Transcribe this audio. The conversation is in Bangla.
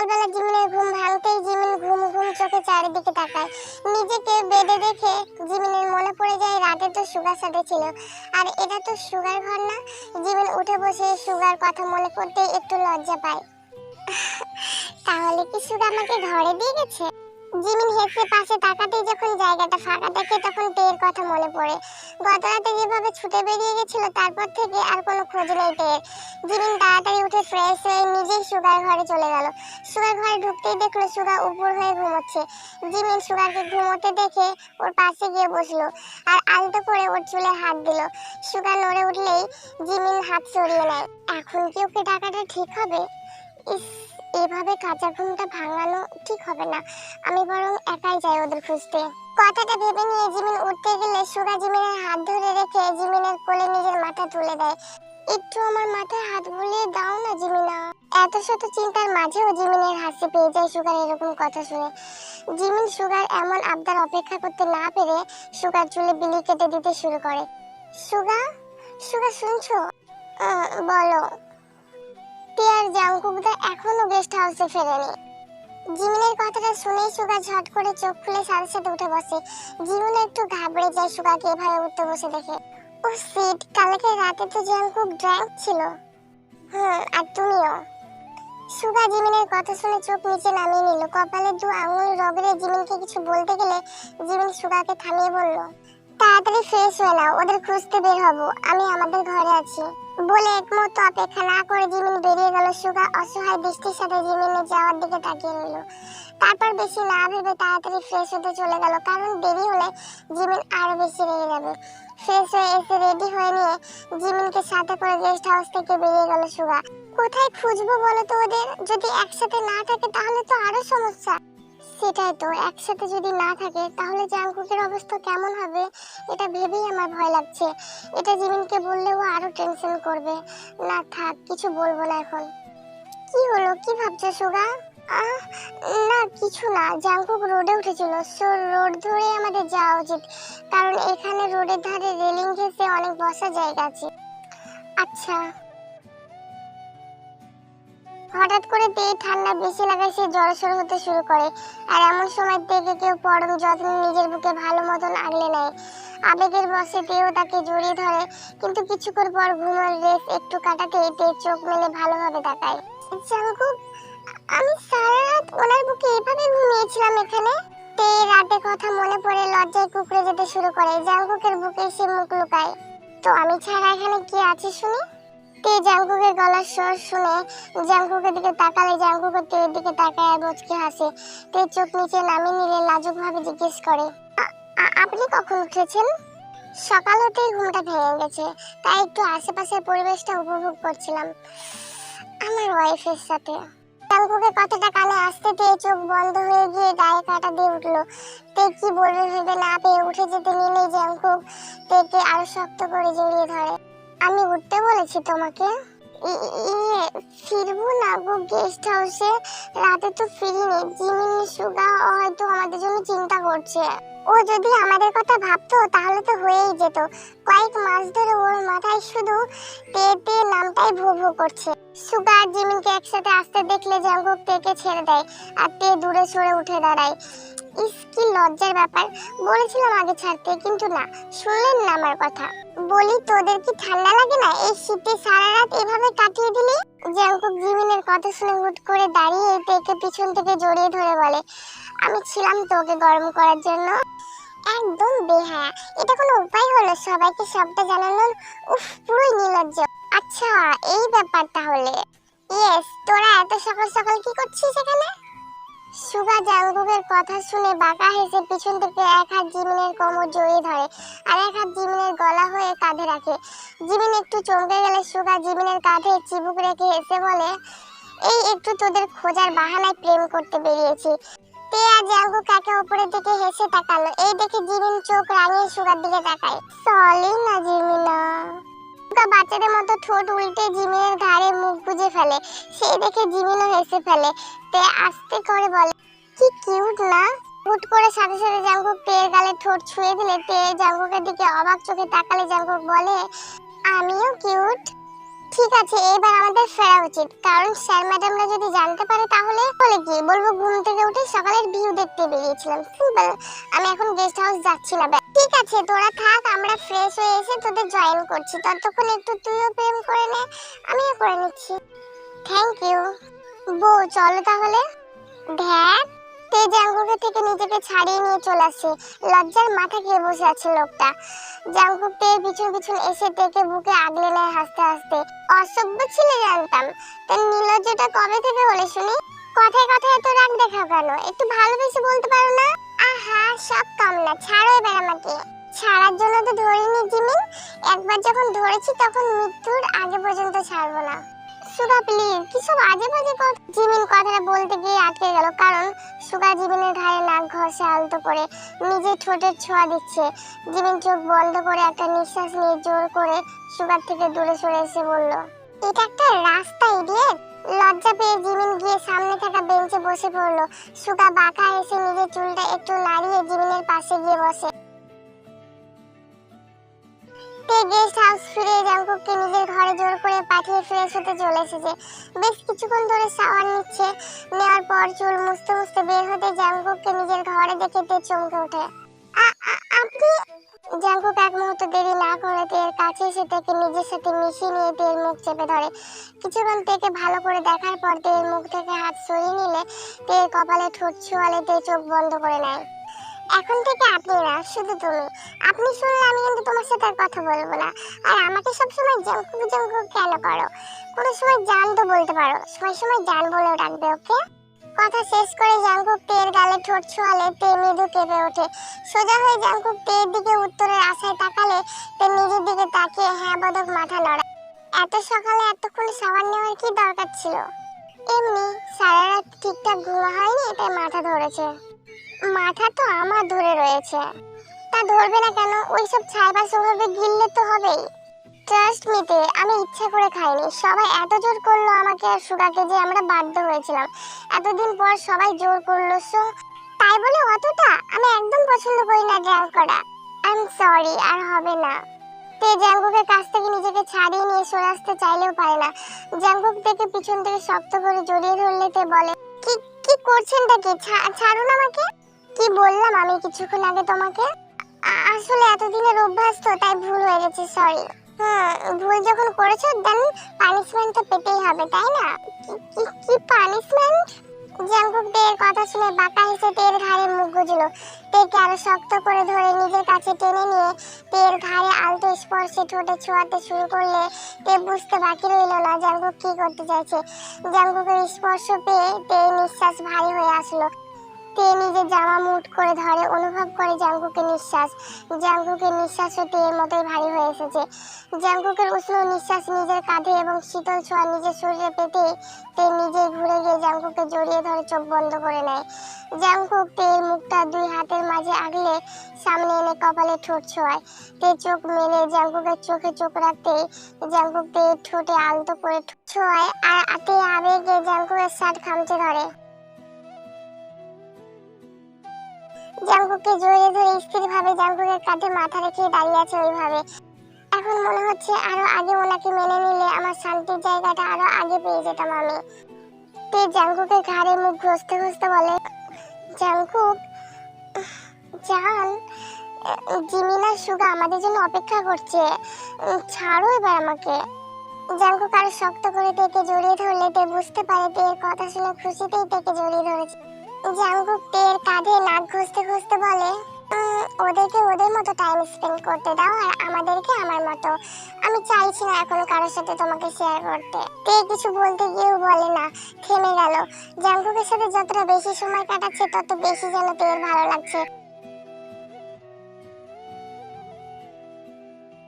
সকালবেলা জিমিনের ঘুম ভাঙতেই জিমিন ঘুম ঘুম চোখে চারিদিকে তাকায়। নিজেকে বেডে দেখে জিমিনের মনে পড়ে যায় রাতে তো সুগার সাথে ছিল, আর এটা তো সুগার ঘর না। জিমিন উঠে বসে সুগার কথা মনে করতেই একটু লজ্জা পায়। তাহলে কি সুগা আমাকে ঘরে দিয়ে গেছে? জিমিন হেসে পাশে তাকাতেই যখন জায়গাটা ফাঁকা দেখে তখন টের কথা মনে পড়ে। গত রাতে যেভাবে ছুটে বেরিয়ে গেছিল তারপর থেকে আর কোনো খোঁজ নেই টের। জিমিন তাড়াতাড়ি উঠে ফ্রেশ হয়ে নিজেই সুগার ঘরে চলে গেল। সুগার ঘরে ঢুকতেই দেখলো সুগা উপর হয়ে ঘুমোচ্ছে। জিমিন সুগাকে ঘুমোতে দেখে ওর পাশে গিয়ে বসলো আর আলতো করে ওর চুলে হাত দিল। সুগা নড়ে উঠলেই জিমিন হাত সরিয়ে নেয়। এখন কি ওকে ডাকাটা ঠিক হবে? ইস, এভাবে কাঁচা ঘুমটা ভাঙানো ঠিক হবে না। আমি বরং একাই যাই ওদের খুঁজতে। কথাটা ভেবে নিয়ে জিমিন উঠতে গেলে সুগা জিমিনের হাত ধরে রেখে জিমিনের কোলে নিজের মাথা তুলে দেয়। একটু আমার মাথায় হাত বুলিয়ে দাও না জিমিনা। এত শত চিন্তার মাঝেও জিমিনের হাসি পেয়ে যায় সুগার এরকম কথা শুনে। জিমিন সুগার এমন আবদার অপেক্ষা করতে না পেরে সুগার চুলে বিলি কেটে দিতে শুরু করে। সুগা, সুগা শুনছো? বলো। টিয়ার জাংকুকদা এখনো গেস্ট হাউসে ফেরেনি। জিমিনের কথাটা শুনেই সুগা ঝট করে চোখ খুলে সাথে সাথে উঠে বসে। জিমিন একটু ঘাবড়ে যায় সুগাকে এভাবে উঠতে বসে দেখে। ও সিট, কালকে রাতে তো জাংকুক ড্রাঙ্ক ছিল। আর তুমিও। সুগা জিমিনের কথা শুনে চোখ নিচে নামিয়ে নিল। কপালে দু আঙুল রগড়ে জিমিনকে কিছু বলতে গেলে জিমিন সুগাকে থামিয়ে বলল, তাড়াতাড়ি ফ্রেশ হয়ে নাও, ওদের খুঁজতে বের হবো, আমি আমাদের ঘরে আছি। বলে এক মুহূর্ত অপেক্ষা না করে জিমিন বেরিয়ে গেল। সুগা অসহায় দৃষ্টির সাথে জিমিনের যাওয়ার দিকে তাকিয়ে রইল। তারপর বেশি না ভেবে তাড়াতাড়ি ফ্রেশ হতে চলে গেল, কারণ দেরি হলে জিমিন আরো বেশি রেগে যাবে। ফ্রেশ হয়ে এসে রেডি হয়ে নিয়ে জিমিনকে সাথে করে গেস্ট হাউস থেকে বেরিয়ে গেল সুগা। কোথায় খুঁজবো বলো তো ওদের? যদি একসাথে না থাকে তাহলে তো আরো সমস্যা। সেটাই তো, একসাথে যদি না থাকে তাহলে জাংকুকের অবস্থা কেমন হবে এটা ভেবেই আমার ভয় লাগছে। এটা জিমিনকে বললেও আরো টেনশন করবে। না থাক, কিছু বলবো না এখন। কি হলো, কি ভাবছো সুগা? না কিছু না, জাংকুক রোডে উঠেছিল, সো রোড ধরে আমাদের যাওয়া উচিত, কারণ এখানে রোডের ধারে রেলিং ঘেঁষে অনেক বসার জায়গা আছে। আচ্ছা। হঠাৎ করে পেয়ে ঠান্ডা বেশি লাগায় সে জড়সড় হতে শুরু করে, আর এমন সময় থেকে কেউ পরম যত্নে নিজের বুকে ভালো মতন আগলে নেয়। আবেগের বশে তেও তাকে জড়িয়ে ধরে, কিন্তু কিছুক্ষণ পর ঘুমের রেস একটু কাটাতে তে চোখ মেলে ভালোভাবে তাকায়। জাংকুক, আমি সারা রাত ওনার বুকে এভাবে ঘুমিয়েছিলাম এখানে। তে রাতে কথা মনে পড়ে লজ্জায় কুকড়ে যেতে শুরু করে। জাংকুকের বুকে সে মুখ লুকায়। তো আমি ছাড়া এখানে কি আছে শুনি? তে জাংকুকের গলার স্বর শুনে জাংকুকের দিকে তাকালে জাংকুকের তের দিকে তাকায় আর মুচকি হাসে। তে চোখ নিচে নামিয়ে নিলে লাজুক ভাবে জিজ্ঞেস করে, আপনি কখন উঠেছেন? সকাল হতেই ঘুমটা ভেঙে গেছে, তাই একটু আশেপাশের পরিবেশটা উপভোগ করছিলাম আমার ওয়াইফের সাথে। জাংকুকের কথাটা কানে আসতে তে চোখ বন্ধ হয়ে গিয়ে গায়ে কাঁটা দিয়ে উঠলো। তে কি বলবে ভেবে না পেয়ে উঠে যেতে নিলেই জাংকুক তেকে আরো শক্ত করে জড়িয়ে ধরে। আমি উঠতে বলেছি তোমাকে? ফিরবো না গো গেস্ট হাউসে, রাতে তো ফিরিনি। জিমিন সুগা হয়তো আমাদের জন্য চিন্তা করছে। ও যদি আমাদের কথা ভাবতো তাহলে তো হয়েই যেত। কয়েক মাস ধরে ওর মাথায় শুধু তে তে নামটাই ভো ভো করছে। সুগা আর জিমিনকে একসাথে আসতে দেখলে জাংকুক তেকে ছেড়ে দেয় আর তে দূরে সরে উঠে দাঁড়ায়। ইস, কি লজ্জার ব্যাপার। বলেছিলাম আগে ছাড়তে, কিন্তু না, শুনলেন না আমার কথা। বলি তোদের কি ঠান্ডা লাগে না এই শীতে সারা রাত এভাবে কাটিয়ে দিলি? জাংকুক জিমিনের কথা শুনে হুট করে দাঁড়িয়ে তেকে পিছন থেকে জড়িয়ে ধরে বলে, আমি ছিলাম তোকে গরম করার জন্য। একদম বেহায়া, এটা কোনো উপায় হলো সবাইকে সবটা জানানোর? উফ, পুরোই নির্লজ্জ। আচ্ছা, এই ব্যাপার তাহলে। ইয়েস, তোরা এত সকাল সকাল কি করছিস এখানে? সুগা জাংকুকের কথা শুনে বাঁকা হেসে পিছন থেকে এক হাত জিমিনের কোমর জড়িয়ে ধরে আর এক হাত জিমিনের গলা হয়ে কাঁধে রাখে। জিমিন একটু চমকে গেলে সুগা জিমিনের কাঁধে চিবুক রেখে হেসে বলে, এই একটু তোদের খোঁজার বাহানায় প্রেম করতে বেরিয়েছি। তে আর জাংকুক একে অপরের দিকে হেসে তাকালো। এই দেখে জিমিন চোখ রাঙিয়ে সুগার দিকে তাকায়। সলি না জিমিনা। সুগা বাচ্চাদের মতো ঠোঁট উল্টে জিমিনের ঘাড়ে মুখ গুজে ফেলে। সেই দেখে জিমিনও হেসে ফেলে। তে আস্তে করে বলে, কি কিউট না? হুট করে সাথে সাথে জাংকুক তের গালে ঠোঁট ছুঁয়ে দিলে তে জাংকুকের দিকে অবাক চোখে তাকালে জাংকুক বলে, আমিও কিউট। ঠিক আছে, এবার আমাদের ফেরা উচিত, কারণ স্যার ম্যাডামরা যদি জানতে পারে তাহলে বলে দেখতে বেরিয়েছিলাম, সিম্পল। আমি এখন গেস্ট হাউস যাচ্ছি না। ঠিক আছে তোরা থাক, আমরা ফ্রেশ হয়ে এসে তোদের জয়েন করছি, ততক্ষণ একটু তুইও প্রেম করে নে, আমিও করে নিচ্ছি। Thank you. বউ চলো তাহলে। ধ্যাত, তে জাঙ্কুকে থেকে নিজেকে ছাড়িয়ে নিয়ে চলে আসে। লজ্জার মাথা খেয়ে বসে আছে লোকটা। জাঙ্কুক তের পিছন পিছন এসে তেকে বুকে আগলে নেয় হাসতে হাসতে। অসভ্য ছিলে জানতাম, তার নির্লজ্জটা কবে থেকে হলে শুনি? কথায় কথায় এত রাগ দেখাও কেন? একটু ভালোবেসে বলতে পারো না? আহা, সব কম না, ছাড়ো এবার আমাকে। ছাড়ার জন্য তো ধরিনি জিমিন, একবার যখন ধরেছি তখন মৃত্যুর আগে পর্যন্ত ছাড়বো না। সুগা প্লিজ, কিসব আজে বাজে কথা। জিমিন কথাটা বলতে গিয়ে আটকে গেল, কারণ সুগা জিমিনের ঘাড়ে নাক ঘষে আলতো করে নিজের ঠোঁটের ছোঁয়া দিচ্ছে। জিমিন চোখ বন্ধ করে একটা নিঃশ্বাস নিয়ে জোর করে সুগার থেকে দূরে সরে এসে বলল, এটা একটা রাস্তা ইডিয়েট। লজ্জা পেয়ে জিমিন গিয়ে সামনে থাকা বেঞ্চে বসে পড়ল। সুগা বাঁকা এসে নিজের চুলটা একটু নাড়িয়ে জিমিনের পাশে গিয়ে বসে। তে গেস্ট হাউস ফিরে জাঙ্কুককে নিজের ঘরে জোর করে পাঠিয়ে ফ্রেশ হতে চলে এসেছে। বেশ কিছুক্ষণ ধরে শাওয়ার নিচ্ছে। নেওয়ার পর চুল মুছতে মুছতে বের হতে জাঙ্কুককে নিজের ঘরে দেখে তে চমকে ওঠে। আপনি? জাঙ্কুক এক মুহূর্ত দেরি না করে তের কাছে এসে তেকে নিজের সাথে মিশিয়ে নিয়ে তের মুখ চেপে ধরে। কিছুক্ষণ তেকে ভালো করে দেখার পর তের মুখ থেকে হাত সরিয়ে নিলে তের কপালে ঠোঁট ছোঁয়ালে তে চোখ বন্ধ করে নেয়। এখন থেকে আপনি না, শুধু তুমি। আপনি শুনলে আমি কিন্তু তোমার সাথে আর কথা বলবো না। আর আমাকে সবসময় জাঙ্কুক জাঙ্কুক কেন করো? কোনো সময় জান তো বলতে পারো, সময় সময় জান বলেও ডাকবে, ওকে? কথা শেষ করে জাঙ্কুক তের গালে ঠোঁট ছোঁয়ালে তে মৃদু কেঁপে ওঠে। সোজা হয়ে জাঙ্কুক তের দিকে উত্তরের আশায় তাকালে তে নিজের দিকে তাকিয়ে হ্যাঁ বোধক মাথা নড়ায়। এত সকালে এতক্ষণ শাওয়ার নেওয়ার কি দরকার ছিল? এমনি সারা রাত ঠিকঠাক ঘুম হয়নি, তাই মাথা ধরেছে। মাথা তো আমার ধরে রয়েছে, তা ধরবে না কেন? ওইসব ছাইবা স্বভাবে গিললে তো হবেই। ট্রাস্ট মিতে, আমি ইচ্ছা করে খাইনি। সবাই এত জোর করলো আমাকে আর সুগাকে যে আমরা বাধ্য হয়েছিলাম। এতদিন পর সবাই জোর করলো, সো তাই বলে অতটা? আমি একদম পছন্দ করি না ড্রাঙ্ক করা। আই এম সরি, আর হবে না। তে জাঙ্কুকের কাছ থেকে নিজেকে ছাড়িয়ে নিয়ে সরে আসতে চাইলেও পারে না। জাঙ্কুক থেকে পিছন থেকে শক্ত করে জড়িয়ে ধরলে তে বলে, কি কি করছেনটা কি? ছাড়ুন আমাকে। কি বললাম আমি কিছুক্ষণ আগে তোমাকে? আসলে এতদিনের অভ্যাস তো, তাই ভুল হয়ে গেছে, সরি। ভুল যখন করেছো দেন পানিশমেন্ট তো পেতেই হবে, তাই না? কি পানিশমেন্ট? জাঙ্কুক তের কথা শুনে বাঁকা হেসে তের ঘাড়ে মুখ গুজলো। তেকে আরো শক্ত করে ধরে নিজের কাছে টেনে নিয়ে তের ঘাড়ে আলতো স্পর্শে ঠোঁটে ছোঁয়াতে শুরু করলে তে বুঝতে বাকি রইল না জাঙ্কুক কি করতে চাইছে। জাঙ্কুকের স্পর্শ পেয়ে তের নিঃশ্বাস ভারী হয়ে আসলো। তে নিজের জামা মুঠ করে ধরে, অনুভব করে জাঙ্কুকের নিঃশ্বাস। জাঙ্কুকের নিঃশ্বাসও তের মতোই ভারী হয়ে এসেছে। জাঙ্কুকের উষ্ণ নিঃশ্বাস নিজের কাঁধে এবং শীতল ছোঁয়া নিজের শরীরে পেতে তে নিজে ঘুরে গিয়ে জাঙ্কুকে জড়িয়ে ধরে চোখ বন্ধ করে নেয়। জাঙ্কুক তের মুখটা দুই হাতের মাঝে আগলে সামনে এনে কপালে ঠোঁট ছোঁয়ায়। তে চোখ মেলে জাঙ্কুকের চোখে চোখ রাখতেই জাঙ্কুক তের ঠোঁটে আলতো করে ছোঁয়ায় আর তে আবেগে জাঙ্কুকের শার্ট খামচে ধরে। জাঙ্কুককে জড়িয়ে ধরে স্থিরভাবে জাঙ্কুকের কাঁধে মাথা রেখে দাঁড়িয়ে আছে ওইভাবে। এখন মনে হচ্ছে আরো আগে ওনাকে মেনে নিলে আমার শান্তির জায়গাটা আরো আগে পেয়ে যেতাম আমি। তে জাঙ্কুকের ঘাড়ে মুখ ঘষতে ঘষতে বলে, জাঙ্কুক জান, জিমিন আর সুগা আমাদের জন্য অপেক্ষা করছে, ছাড়ো এবার আমাকে। জাঙ্কুক আরো শক্ত করে তেকে জড়িয়ে ধরলে তে বুঝতে পারে তের কথা শুনে খুশিতেই তেকে জড়িয়ে ধরেছে। জাঙ্কুক তের কাঁধে নাক ঘষতে ঘষতে বলে, ওদেরকে ওদের মতো টাইম স্পেন্ড করতে দাও আর আমাদেরকে আমার মতো। আমি চাইছি না এখন কারোর সাথে তোমাকে শেয়ার করতে। তে কিছু বলতে গিয়েও বলে না, থেমে গেল। জাঙ্কুকের সাথে যতটা বেশি সময় কাটাচ্ছে তত বেশি যেন তের ভালো লাগছে।